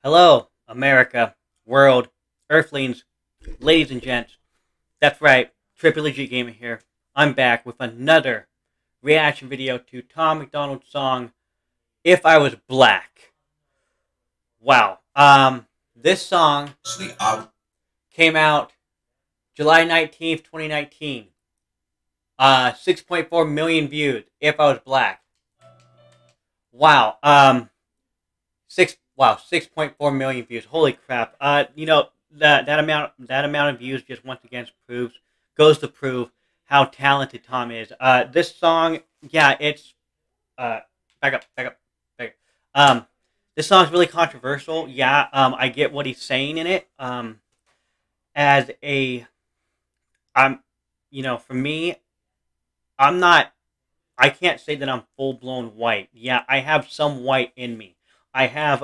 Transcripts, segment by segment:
Hello, America, world, Earthlings, ladies and gents. That's right, Trippylegit Gamer here. I'm back with another reaction video to Tom Macdonald's song, If I Was Black. Wow. This song came out July 19th, 2019. 6.4 million views, If I Was Black. Wow. 6.4 million views. Holy crap. That amount of views just once again goes to prove how talented Tom is. This song, yeah, it's back up. This song's really controversial. Yeah, I get what he's saying in it. As a for me, I can't say that I'm full blown white. Yeah, I have some white in me. I have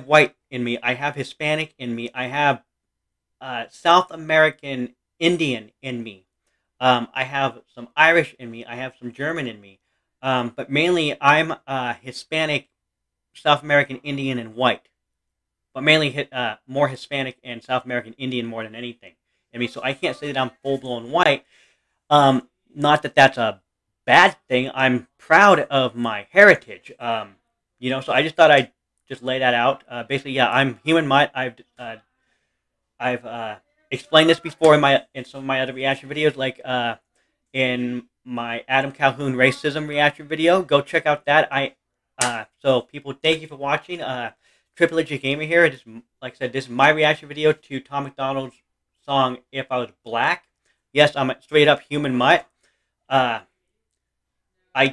white in me. I have Hispanic in me. I have South American Indian in me. I have some Irish in me. I have some German in me. But mainly I'm Hispanic, South American Indian, and white. But mainly more Hispanic and South American Indian more than anything in me. So I can't say that I'm full blown white. Not that that's a bad thing. I'm proud of my heritage. So I just thought I'd just lay that out. Basically, yeah, I'm human mutt. I've explained this before in some of my other reaction videos, like in my Adam Calhoun racism reaction video. Go check out that. So people, thank you for watching. Trippylegit Gamer here. Like I said, this is my reaction video to Tom Macdonald's song "If I Was Black." Yes, I'm a straight up human mutt. I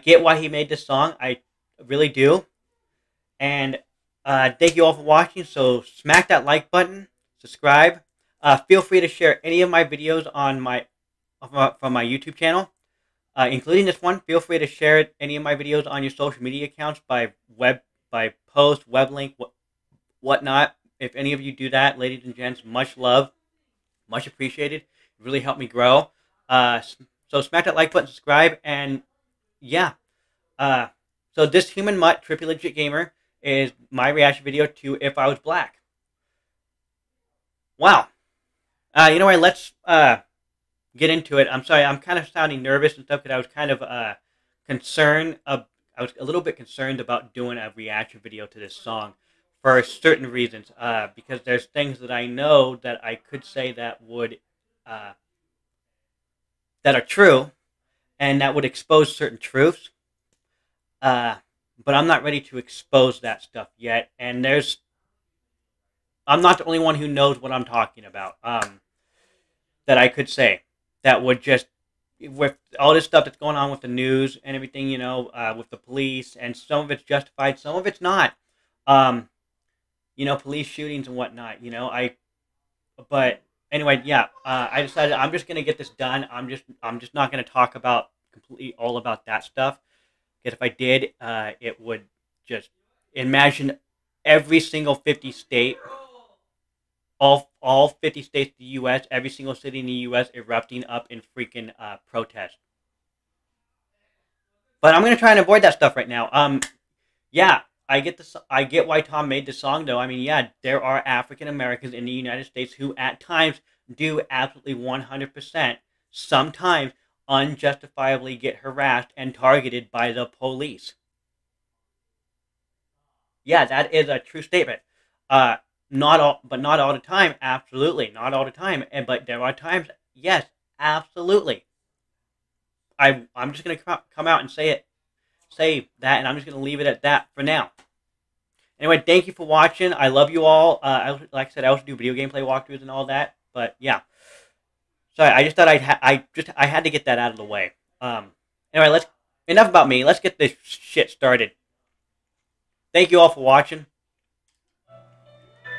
get why he made this song. I really do. And thank you all for watching. So smack that like button, subscribe. Feel free to share any of my videos on from my YouTube channel, including this one. Feel free to share any of my videos on your social media accounts by post, web link, whatnot. If any of you do that, ladies and gents, much love, much appreciated. It really helped me grow. So smack that like button, subscribe, and yeah. So this human mutt, Trippylegit Gamer, is my reaction video to If I Was Black. Wow. You know what, let's get into it. I'm sorry, I'm kind of sounding nervous and stuff because I was kind of concerned. I was a little bit concerned about doing a reaction video to this song for certain reasons. Because there's things that I know that I could say that would that are true, and that would expose certain truths. But I'm not ready to expose that stuff yet. And I'm not the only one who knows what I'm talking about. That I could say that would just, with all this stuff that's going on with the news and everything, with the police, and some of it's justified, some of it's not. Police shootings and whatnot. But anyway, yeah. I decided I'm just gonna get this done. I'm just not gonna talk about completely all about that stuff. Because if I did, it would just, imagine every single 50 state, all 50 states of the U.S., every single city in the U.S. erupting up in freaking protest. But I'm gonna try and avoid that stuff right now. Yeah, I get why Tom made the song, though. I mean, yeah, there are African Americans in the United States who at times do absolutely 100%, sometimes unjustifiably get harassed and targeted by the police. Yeah, that is a true statement. Not all the time. Absolutely, not all the time. But there are times, yes, absolutely. I'm just gonna come out and say that, and I'm just gonna leave it at that for now. Anyway, thank you for watching. I love you all. Like I said, I also do video gameplay walkthroughs and all that. But yeah. Sorry, I just thought I had to get that out of the way. Anyway, enough about me. Let's get this shit started. Thank you all for watching.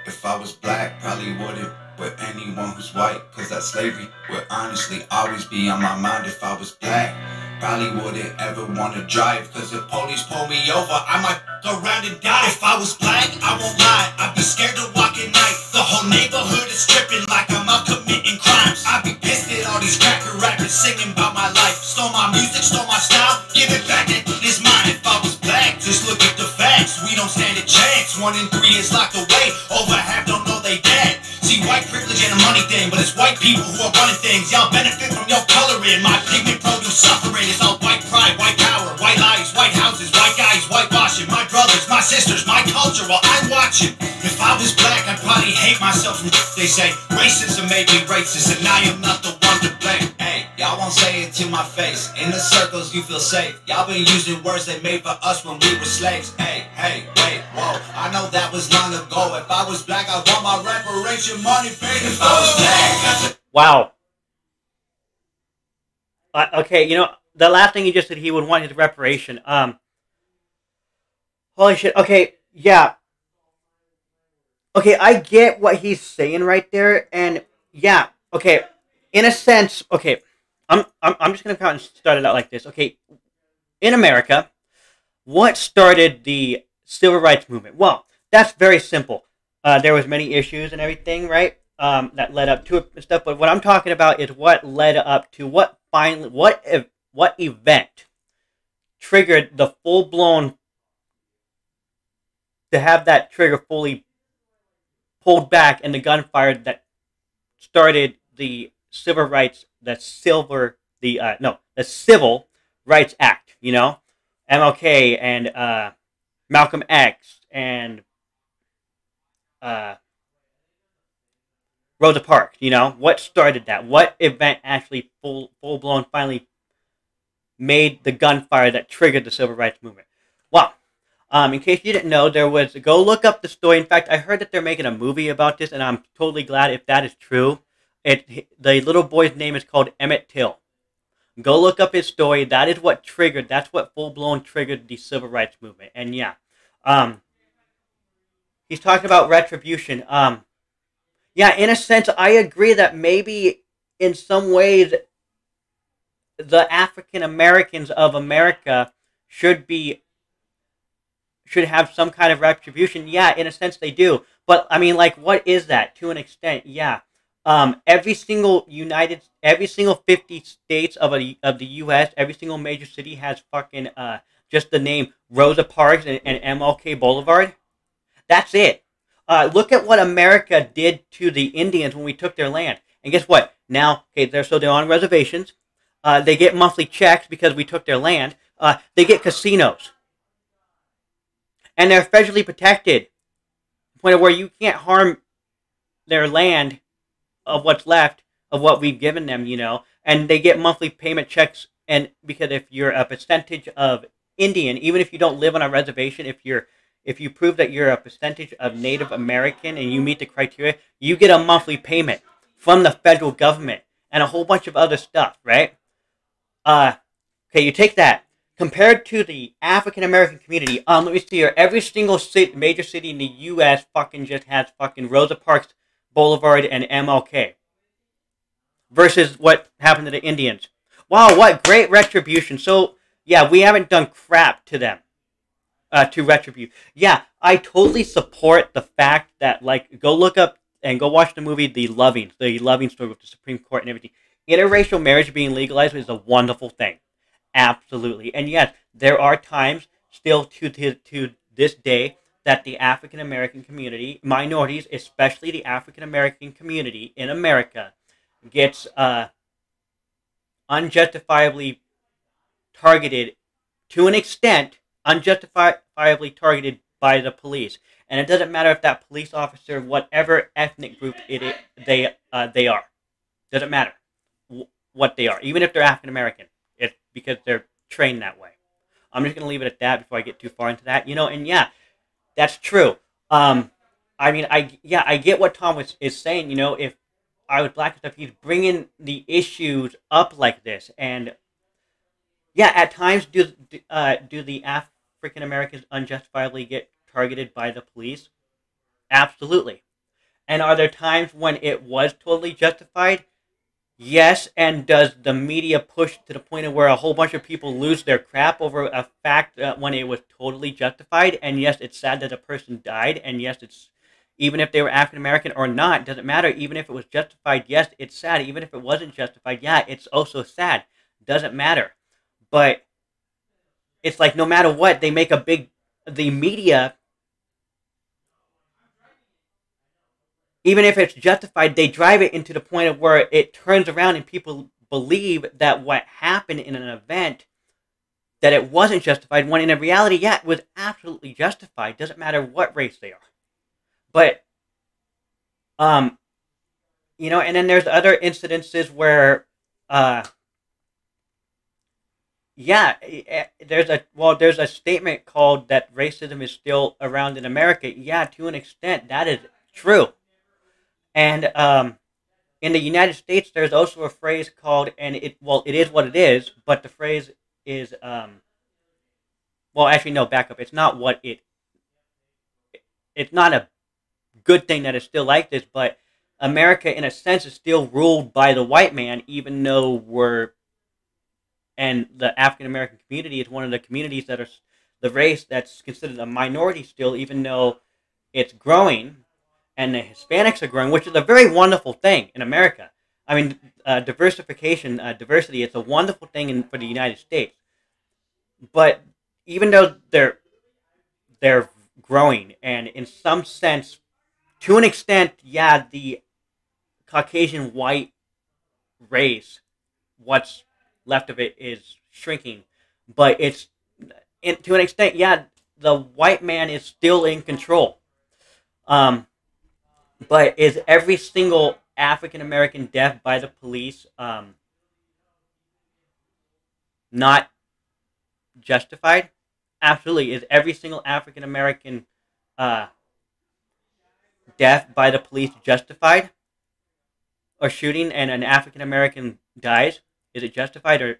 If I was black, probably wouldn't with anyone who's white, cause that slavery would honestly always be on my mind. If I was black, probably wouldn't ever wanna drive, cause if police pull me over, I might go around and die. If I was black, I won't lie, I'd be scared to walk at night. The whole neighborhood is tripping like I'm out committing crimes. I'd be pissed at all these cracker rappers singing about my life. Stole my music, stole my style, give it back, it is mine. If I was black, just look at the facts. We we don't stand a chance. 1 in 3 is locked away, over half don't know they dead. See, white privilege ain't a money thing, but it's white people who are running things. Y'all benefit from your coloring, my pigment produce suffering. It's all white pride, white power, white lies, white houses, white guys, whitewashing. My brothers, my sisters, my culture while I'm watching. If I was black, I'd probably hate myself from they say. Racism made me racist, and I am not the one to blame. Hey, y'all won't say it to my face. In the circles, you feel safe. Y'all been using words they made for us when we were slaves. Hey, wait, whoa. I know that was long ago. If I was black, I want my reparation money paid. If I was black, wow. Okay, you know, the last thing he just said, he would want his reparation. Holy shit. Okay, yeah. Okay, I get what he's saying right there, and yeah, okay, in a sense, okay, I'm just gonna kind of start it out like this. Okay, in America, what started the civil rights movement? Well, that's very simple. There was many issues and everything, right? That led up to it and stuff. But what I'm talking about is what led up to what event triggered the full blown to have that trigger fully pulled back and the gunfire that started the civil rights, the Civil Rights Act, you know, MLK and Malcolm X and Rosa Parks, you know, what started that? What event actually full blown finally made the gunfire that triggered the civil rights movement? Well, in case you didn't know, go look up the story. In fact, I heard that they're making a movie about this, and I'm totally glad if that is true. The little boy's name is called Emmett Till. Go look up his story. That's what full-blown triggered the civil rights movement. And yeah, he's talking about retribution. Yeah, in a sense, I agree that maybe in some ways the African Americans of America should have some kind of retribution. Yeah, in a sense they do. But I mean, like, what is that? To an extent, yeah. Every single 50 states of the U.S., every single major city has fucking just the name Rosa Parks and MLK Boulevard. That's it. Look at what America did to the Indians when we took their land. And guess what? Now, okay, they're on reservations. They get monthly checks because we took their land. They get casinos. And they're federally protected. To the point where you can't harm their land of what's left of what we've given them, you know. And they get monthly payment checks. And because if you're a percentage of Indian, even if you don't live on a reservation, if you prove that you're a percentage of Native American and you meet the criteria, you get a monthly payment from the federal government and a whole bunch of other stuff, right? Okay, you take that. Compared to the African American community, let me see here. Every single major city in the U.S. fucking just has fucking Rosa Parks Boulevard and MLK. Versus what happened to the Indians. Wow, what great retribution. So, yeah, we haven't done crap to them. To retribute. Yeah, I totally support the fact that, like, go look up and go watch the movie The Loving story with the Supreme Court and everything. Interracial marriage being legalized is a wonderful thing. Absolutely. And yes, there are times still to this day that the African American community, minorities, especially the African American community in America, gets unjustifiably targeted to an extent, unjustifiably targeted by the police. And it doesn't matter if that police officer, whatever ethnic group they are. Doesn't matter what they are, even if they're African American. It's because they're trained that way. I'm just going to leave it at that before I get too far into that. You know, and yeah, that's true. I mean, I get what Tom is saying. You know, if I was black and stuff, he's bringing the issues up like this. And yeah, at times do the African Americans unjustifiably get targeted by the police? Absolutely. And are there times when it was totally justified? Yes, and does the media push to the point of where a whole bunch of people lose their crap over a fact when it was totally justified? And yes, it's sad that a person died, and yes, it's even if they were African American or not, doesn't matter. Even if it was justified, yes, it's sad. Even if it wasn't justified, yeah, it's also sad. Doesn't matter. But it's like no matter what, they make the media even if it's justified, they drive it into the point of where it turns around and people believe that what happened in an event, that it wasn't justified, when in reality, yeah, it was absolutely justified. Doesn't matter what race they are. But, you know, and then there's other incidences where, yeah, there's a statement called that racism is still around in America. Yeah, to an extent, that is true. And in the United States, there's also a phrase called, and it is what it is, but the phrase is, well, actually, no, back up. It's not what it's not a good thing that it's still like this, but America, in a sense, is still ruled by the white man, even though and the African American community is one of the communities that are the race that's considered a minority still, even though it's growing, and the Hispanics are growing, which is a very wonderful thing in America. I mean, diversity, it's a wonderful thing for the United States. But even though they're growing, and in some sense, to an extent, yeah, the Caucasian white race, what's left of it, is shrinking. But to an extent, yeah, the white man is still in control. But is every single African American death by the police not justified? Absolutely. Is every single African American death by the police justified? Or shooting and an African American dies? Is it justified? Or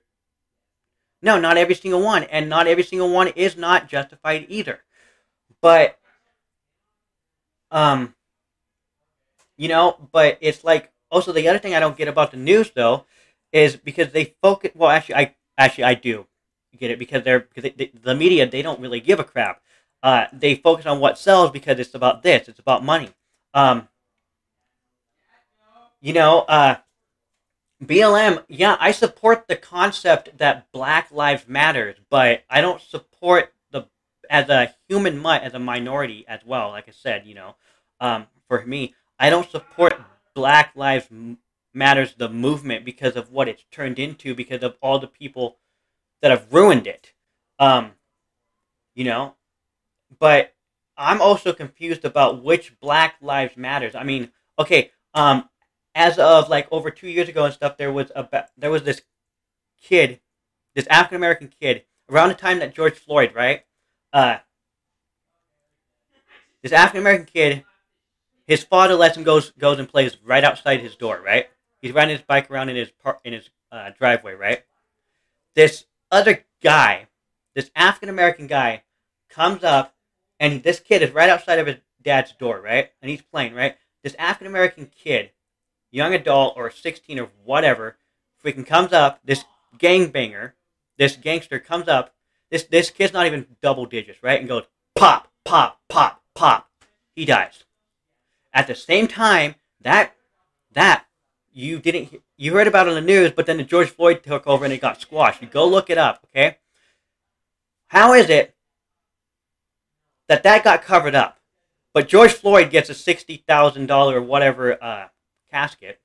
no, not every single one. And not every single one is not justified either. But you know, but it's like, also the other thing I don't get about the news though is because they focus. Well, actually, I do get it, because the media, they don't really give a crap. They focus on what sells because it's about this. It's about money. You know, BLM. Yeah, I support the concept that Black Lives Matters, but I don't support as a human as a minority as well. Like I said, you know, for me, I don't support Black Lives Matters, the movement, because of what it's turned into, because of all the people that have ruined it. You know, but I'm also confused about which Black Lives Matters. I mean, okay, as of like over 2 years ago and stuff, there was this kid, this African American kid, around the time that George Floyd, right? This African American kid, his father lets him goes and plays right outside his door, right? He's riding his bike around in his driveway, right? This other guy, this African American guy, comes up, and this kid is right outside of his dad's door, right? And he's playing, right? This African American kid, young adult or 16 or whatever, freaking comes up. This gangbanger, this gangster comes up. This kid's not even double digits, right? And goes pop, pop, pop, pop. He dies. At the same time, that you heard about it on the news, but then the George Floyd took over and it got squashed. You go look it up, okay? How is it that got covered up, but George Floyd gets a $60,000 or whatever casket,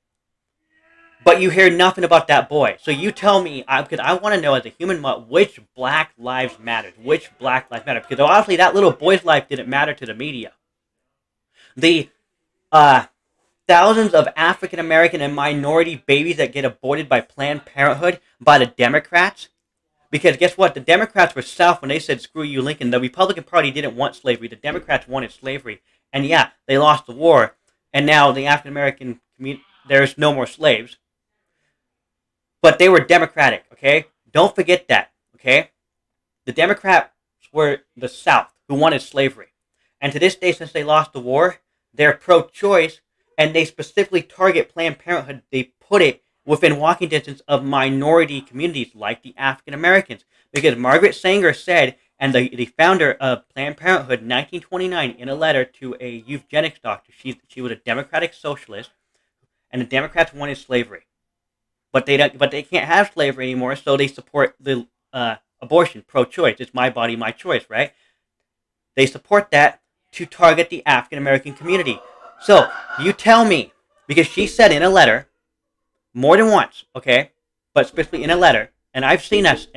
but you hear nothing about that boy? So you tell me, because I want to know as a human, which Black Lives Matter, because obviously that little boy's life didn't matter to the media. The thousands of African American and minority babies that get aborted by Planned Parenthood by the Democrats. Because guess what? The Democrats were south when they said, screw you, Lincoln. The Republican Party didn't want slavery. The Democrats wanted slavery. And yeah, they lost the war. And now the African American community, there's no more slaves. But they were Democratic, okay? Don't forget that, okay? The Democrats were the South who wanted slavery. And to this day, since they lost the war, they're pro-choice, and they specifically target Planned Parenthood. They put it within walking distance of minority communities like the African Americans. Because Margaret Sanger said, and the founder of Planned Parenthood in 1929, in a letter to a eugenics doctor, she was a Democratic socialist, and the Democrats wanted slavery. But they can't have slavery anymore, so they support the abortion, pro-choice. It's my body, my choice, right? They support that to target the African American community. So, you tell me, because she said in a letter, more than once, okay, but specifically in a letter, and I've seen this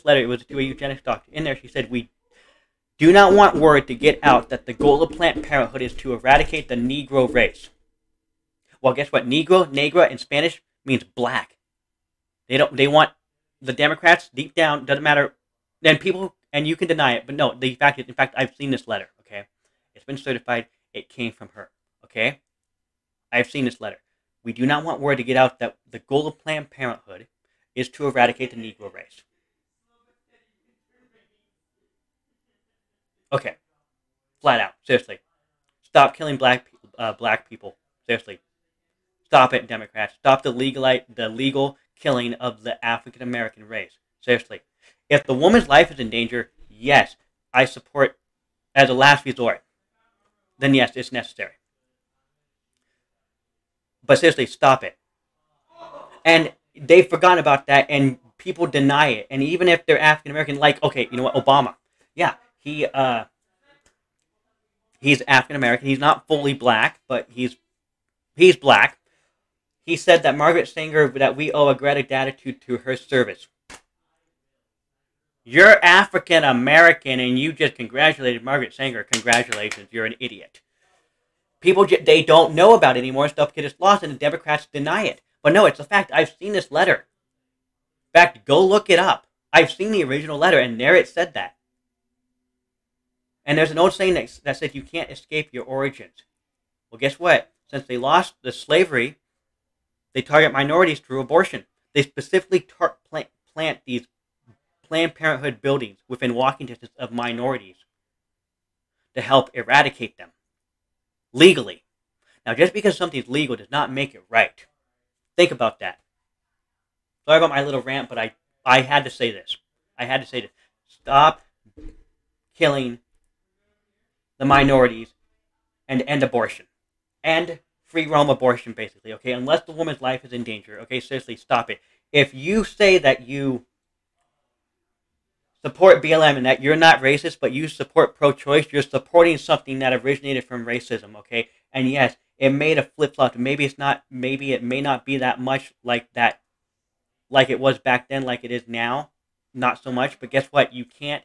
letter, it was to a eugenics doctor. In there, she said, we do not want word to get out that the goal of Planned Parenthood is to eradicate the Negro race. Well, guess what? Negra in Spanish means black. They want the Democrats deep down, doesn't matter, then people, and you can deny it, but no, the fact is, in fact, I've seen this letter, okay? It's been certified, it came from her, okay? I've seen this letter. We do not want word to get out that the goal of Planned Parenthood is to eradicate the Negro race. Okay. Flat out. Seriously. Stop killing black people. Seriously. Stop it, Democrats. Stop the legal killing of the African American race. Seriously. If the woman's life is in danger, yes, I support as a last resort. Then yes, it's necessary. But seriously, stop it. And they've forgotten about that, and people deny it. And even if they're African American, like, okay, you know what, Obama. Yeah, he's African American. He's not fully black, but he's black. He said that Margaret Sanger, that we owe a gratitude to her service. You're African American, and you just congratulated Margaret Sanger. Congratulations, you're an idiot. People, they don't know about it anymore. Stuff gets lost, and the Democrats deny it. But no, it's a fact. I've seen this letter. In fact, go look it up. I've seen the original letter, and there it said that. And there's an old saying that said you can't escape your origins. Well, guess what? Since they lost the slavery, they target minorities through abortion. They specifically plant these Planned Parenthood buildings within walking distance of minorities to help eradicate them legally. Now, just because something's legal does not make it right. Think about that. Sorry about my little rant, but I had to say this. I had to say this. Stop killing the minorities and end abortion. End free roam abortion, basically, okay? Unless the woman's life is in danger, okay? Seriously, stop it. If you say that you support BLM and that you're not racist, but you support pro-choice, you're supporting something that originated from racism, okay? And yes, it made a flip-flop. Maybe it may not be that much like that, like it was back then, like it is now. Not so much, but guess what? You can't,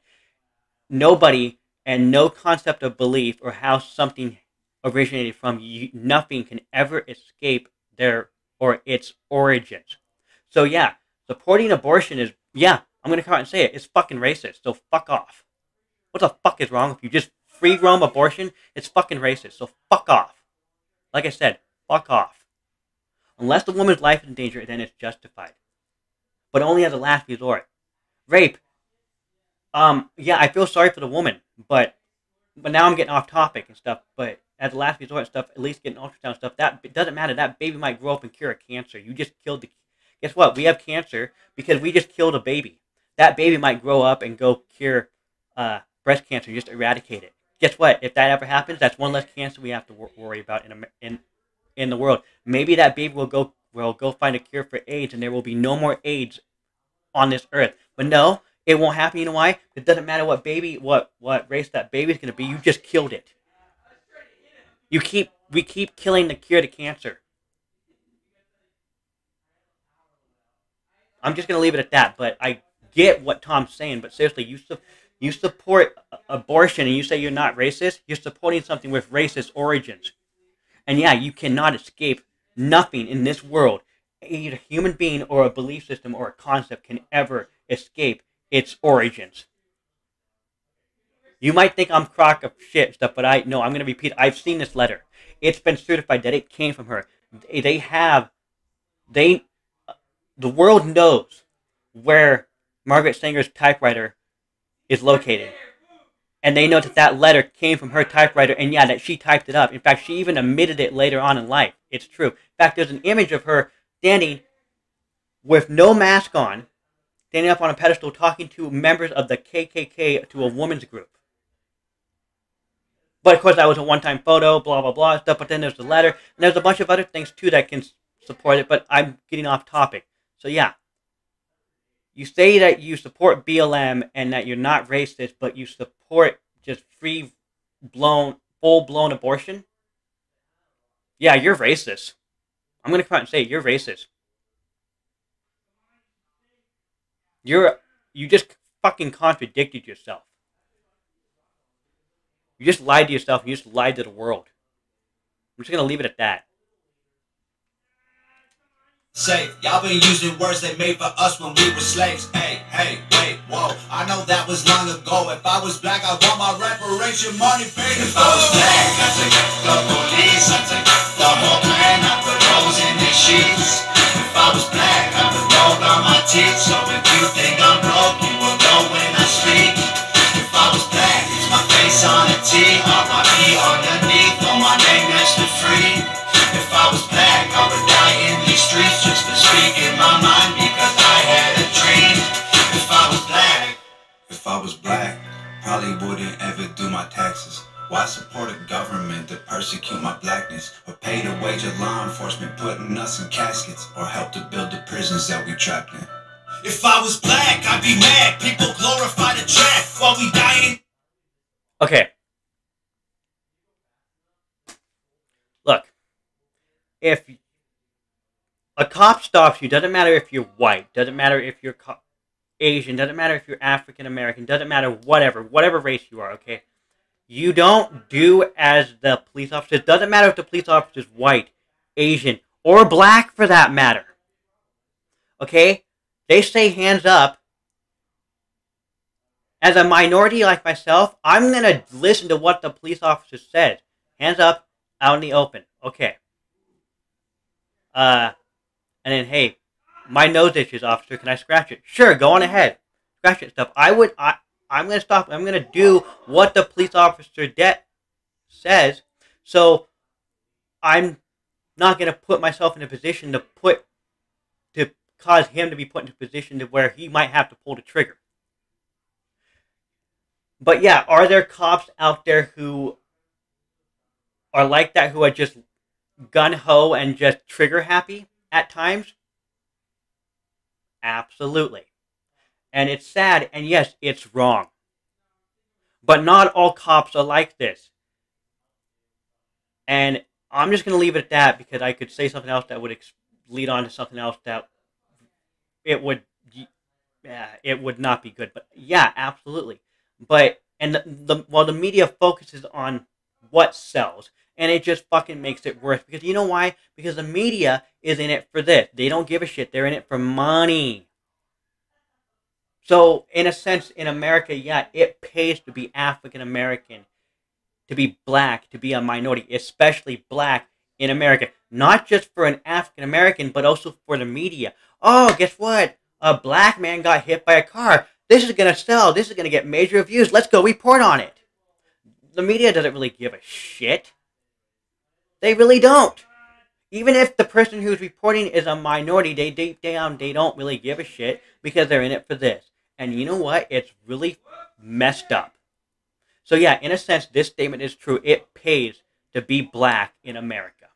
nobody and no concept of belief or how something originated from, nothing can ever escape their or its origins. So yeah, supporting abortion is, yeah, I'm going to come out and say it, it's fucking racist, so fuck off. What the fuck is wrong with you? Just free roam abortion? It's fucking racist, so fuck off. Like I said, fuck off. Unless the woman's life is in danger, then it's justified. But only as a last resort. Rape. Yeah, I feel sorry for the woman, but now I'm getting off topic and stuff, but as a last resort and stuff, at least getting ultrasound stuff, that it doesn't matter. That baby might grow up and cure a cancer. You just killed the... Guess what? We have cancer because we just killed a baby. That baby might grow up and go cure breast cancer, just eradicate it. Guess what? If that ever happens, that's one less cancer we have to worry about in the world. Maybe that baby will go find a cure for AIDS, and there will be no more AIDS on this earth. But no, it won't happen. You know why? It doesn't matter what race that baby's going to be. You just killed it. We keep killing the cure to cancer. I'm just going to leave it at that. But I get what Tom's saying. But seriously, you support abortion and you say you're not racist. You're supporting something with racist origins. And yeah, you cannot escape. Nothing in this world, either a human being or a belief system or a concept, can ever escape its origins. You might think I'm crock of shit and stuff, but I'm going to repeat. I've seen this letter. It's been certified that it came from her. The world knows where Margaret Sanger's typewriter is located. And they know that letter came from her typewriter, and yeah, that she typed it up. In fact, she even admitted it later on in life. It's true. In fact, there's an image of her standing with no mask on, standing up on a pedestal talking to members of the KKK, to a woman's group. But of course, that was a one-time photo, blah, blah, blah, stuff. But then there's the letter, and there's a bunch of other things, too, that can support it. But I'm getting off topic. So, yeah. You say that you support BLM and that you're not racist, but you support just full-blown abortion? Yeah, you're racist. I'm going to come out and say you're racist. You just fucking contradicted yourself. You just lied to yourself. You just lied to the world. I'm just going to leave it at that. Say, y'all been using words they made for us when we were slaves. Hey, hey, wait, whoa. I know that was long ago. If I was black, I want my reparation money paid. If I was black, I'd take the police. I'd take the whole clan. I'd put holes in their sheets. If I was black, I would gold on my teeth. So if you think I'm broke, you will know when I speak. If I was black, it's my face on a T. R.I.P. underneath, on my name next to free. If I was black, I would die in these streets just to speak in my mind because I had a dream. If I was black, probably wouldn't ever do my taxes. Why support a government that persecute my blackness, or pay the wage of law enforcement putting us in caskets, or help to build the prisons that we trapped in? If I was black, I'd be mad. People glorify the track while we dying. Okay. Look. If a cop stops you, doesn't matter if you're white, doesn't matter if you're Asian, doesn't matter if you're African American, doesn't matter whatever race you are, okay? You don't do as the police officer. Doesn't matter if the police officer is white, Asian, or black for that matter. Okay? They say hands up. As a minority like myself, I'm going to listen to what the police officer says. Hands up, out in the open. Okay. And then, hey, my nose itches, officer. Can I scratch it? Sure, go on ahead. Scratch it stuff. I'm going to stop. I'm going to do what the police officer says. So I'm not going to put myself in a position to cause him to be put in a position to where he might have to pull the trigger. But yeah, are there cops out there who are like that, who are just gun-ho and just trigger-happy at times? Absolutely. And it's sad, and yes, it's wrong. But not all cops are like this. And I'm just going to leave it at that, because I could say something else that would lead on to something else that it would not be good. But yeah, absolutely. But, and the media focuses on what sells. And it just fucking makes it worse. Because you know why? Because the media is in it for this. They don't give a shit. They're in it for money. So, in a sense, in America, yeah, it pays to be African American, to be black, to be a minority, especially black in America. Not just for an African American, but also for the media. Oh, guess what? A black man got hit by a car. This is going to sell. This is going to get major views. Let's go report on it. The media doesn't really give a shit. They really don't. Even if the person who's reporting is a minority, they deep down, they don't really give a shit because they're in it for this. And you know what? It's really messed up. So yeah, in a sense, this statement is true. It pays to be black in America.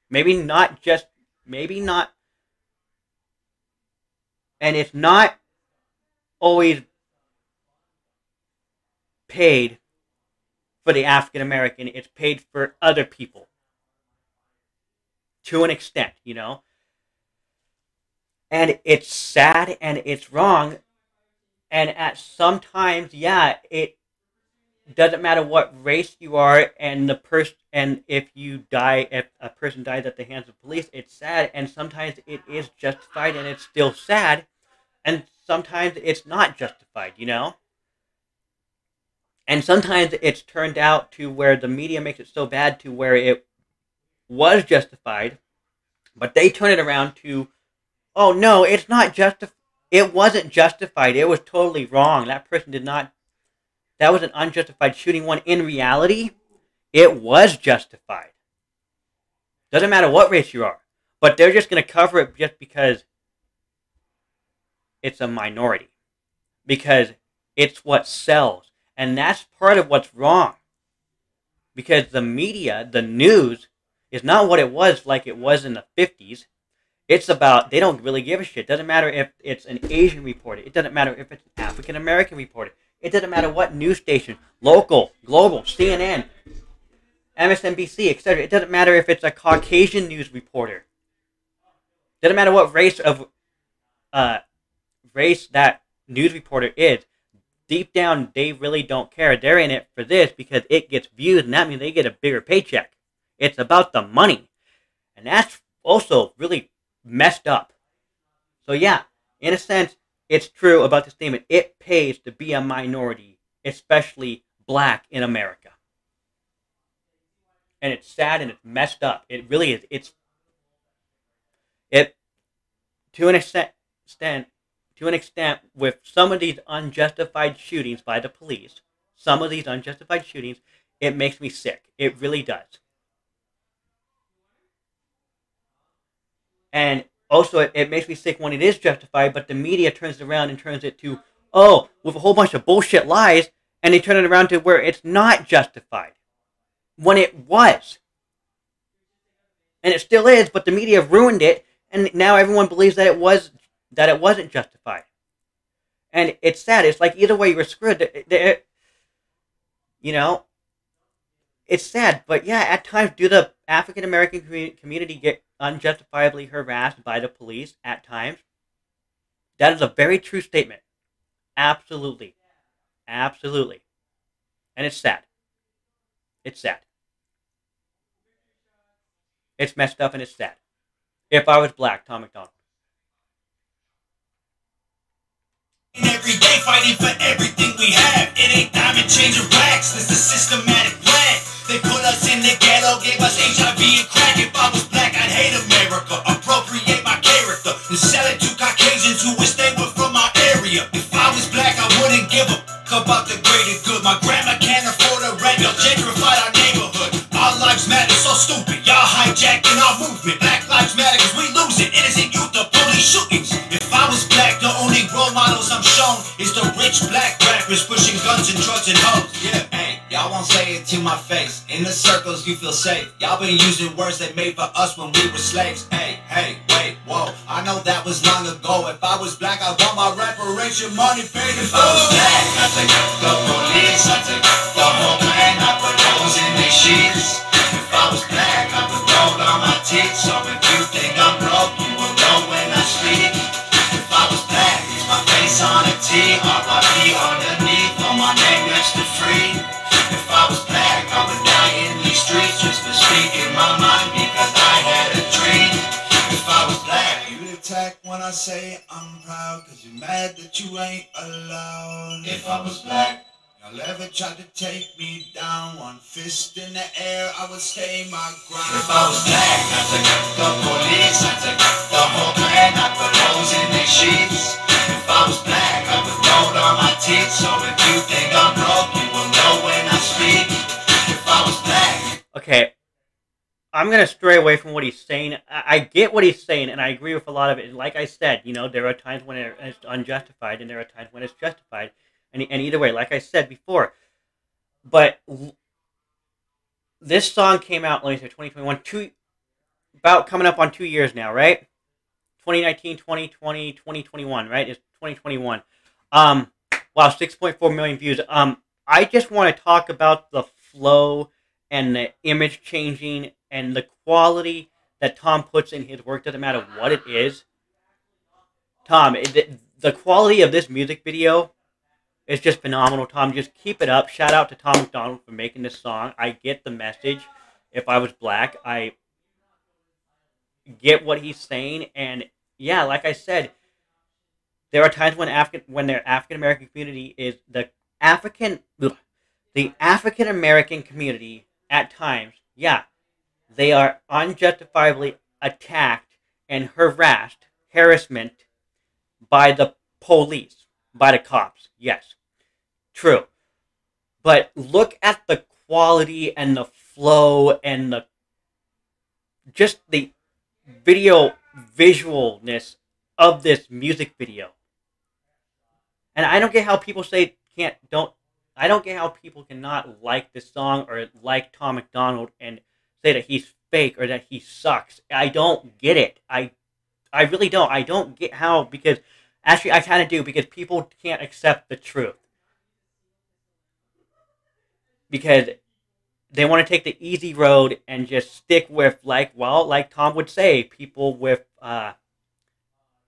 Maybe not. And it's not always paid for the African American. It's paid for other people. To an extent, you know. And it's sad and it's wrong. And at sometimes, yeah, it doesn't matter what race you are, and if a person dies at the hands of police, it's sad, and sometimes it is justified and it's still sad, and sometimes it's not justified, you know? And sometimes it's turned out to where the media makes it so bad to where it was justified, but they turn it around to, oh no, it's not justified. It wasn't justified. It was totally wrong. That person did not. That was an unjustified shooting. One in reality, it was justified. Doesn't matter what race you are, but they're just going to cover it just because it's a minority, because it's what sells, and that's part of what's wrong. Because the media, the news, is not what it was like it was in the 50s. It's about, they don't really give a shit. It doesn't matter if it's an Asian reporter. It doesn't matter if it's an African American reporter. It doesn't matter what news station, local, global, CNN. MSNBC, etc. It doesn't matter if it's a Caucasian news reporter. Doesn't matter what race that news reporter is. Deep down, they really don't care. They're in it for this because it gets views, and that means they get a bigger paycheck. It's about the money. And that's also really messed up. So yeah, in a sense, it's true about this statement. It pays to be a minority, especially black in America. And it's sad and it's messed up. It really is. It to an extent, with some of these unjustified shootings by the police, it makes me sick. It really does. And also, it makes me sick when it is justified, but the media turns it around and turns it to, with a whole bunch of bullshit lies, and they turn it around to where it's not justified. When it was. And it still is, but the media ruined it, and now everyone believes that it wasn't justified. And it's sad. It's like either way you were screwed. It's sad. But yeah, at times do the African American community get unjustifiably harassed by the police at times? That is a very true statement. Absolutely. Absolutely. And it's sad. It's sad. It's messed up and it's sad. If I was black, Tom Macdonald. Every day fighting for everything we have. It ain't diamond chains or racks. It's a systematic plan. They put us in the ghetto, gave us HIV and crack. If I was black, I'd hate America, appropriate my character, and sell it to Caucasians who wish they were from my area. If I was black, I wouldn't give a about the greater good. My grandma can't afford a rent. Y'all gentrified our neighborhood. Our lives matter, so stupid. Y'all hijacking our movement. Black lives matter because we losing innocent youth to police shootings. If I was black, the only role models I'm shown is the rich black rappers pushing guns and drugs and hoes. Yeah, hey, y'all won't say it to my face. In the circles you feel safe. Y'all been using words they made for us when we were slaves. Hey, wait, whoa. I know that was long ago. If I was black, I want my reparation money paid. If I was black, I take the police, I take the whole clan, I put holes in their sheets. If I was black, I would roll on my teeth. So if you think I'm broke, you will know when I speak. If I was black, it's my face on a T, R.I.P. underneath, on my name next to free. If I was black, I would die in these streets just for speaking my mind because I had a dream. If I was black, you'd attack when I say I'm proud, cause you're mad that you ain't allowed. If I was black, y'all ever tried to take me down, one fist in the air, I would stay my ground. If I was black, I'd take the police, I'd take the whole clan, I'd put holes in their sheets. If I was black, I would roll on my teeth, so if you think I'm broke, you will know when I speak. If I was black. Okay, I'm going to stray away from what he's saying. I get what he's saying, and I agree with a lot of it. Like I said, there are times when it's unjustified, and there are times when it's justified. And either way, like I said before. But this song came out, let me say, 2021, about coming up on 2 years now, right? 2019, 2020, 2021, right? It's 2021. Wow, 6.4 million views. I just want to talk about the flow and the image changing and the quality that Tom puts in his work. Doesn't matter what it is. Tom, the quality of this music video is just phenomenal. Tom, just keep it up. Shout out to Tom Macdonald for making this song. I get the message. If I was black, I get what he's saying. And yeah, like I said, there are times when their African American community is the African American community at times, yeah, they are unjustifiably attacked and harassment by the police, by the cops. Yes, true. But look at the quality and the flow and the visualness of this music video. And I don't get how people I don't get how people cannot like this song or like Tom Macdonald and say that he's fake or that he sucks. I don't get it. I really don't. I don't get how, because actually I kind of do, because people can't accept the truth. Because they want to take the easy road and just stick with, like Tom would say, people with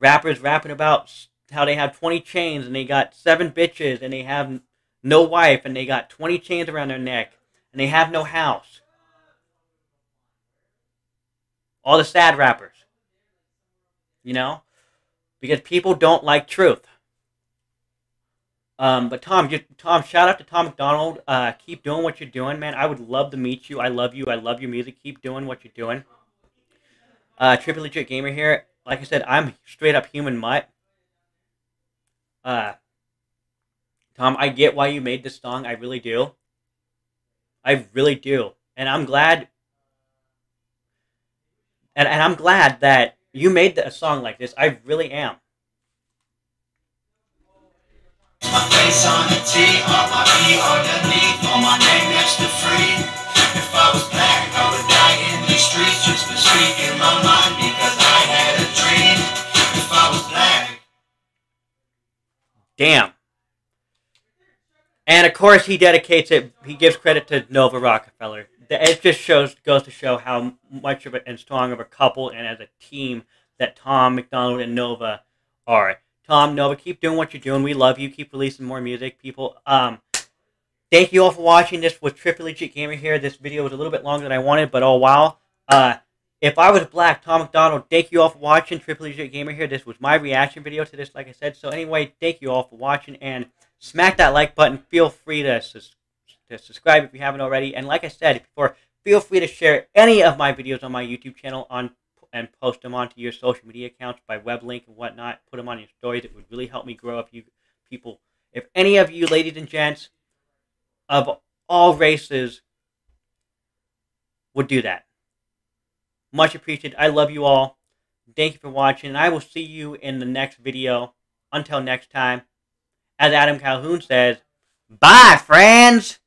rappers rapping about how they have 20 chains and they got 7 bitches and they have no wife and they got 20 chains around their neck and they have no house. All the sad rappers. You know? Because people don't like truth. But Tom, shout out to Tom Macdonald. Keep doing what you're doing, man. I would love to meet you. I love you. I love your music. Keep doing what you're doing. Trippylegit Gamer here. Like I said, I'm straight up human mutt. Tom, I get why you made this song. I really do. I really do. And I'm glad. And I'm glad that you made a song like this. I really am. My face on the T, on my feet underneath, on my name next to free. If I was black, I would die in these streets, just for speaking my mind because I had a dream. If I was black. Damn. And of course he dedicates it, he gives credit to Nova Rockefeller. It just goes to show how much of and strong of a couple and as a team that Tom Macdonald and Nova are. Tom, Nova, keep doing what you're doing. We love you. Keep releasing more music, people. Thank you all for watching. This was Trippylegit Gamer here. This video was a little bit longer than I wanted, but oh wow. If I was black, Tom Macdonald, thank you all for watching. Trippylegit Gamer here. This was my reaction video to this, like I said. So anyway, thank you all for watching, and smack that like button. Feel free to subscribe if you haven't already. And like I said before, feel free to share any of my videos on my YouTube channel and post them onto your social media accounts by web link and whatnot. Put them on your stories. It would really help me grow if you people, if any of you ladies and gents of all races would do that. Much appreciated. I love you all. Thank you for watching. And I will see you in the next video. Until next time, as Adam Calhoun says, bye, friends!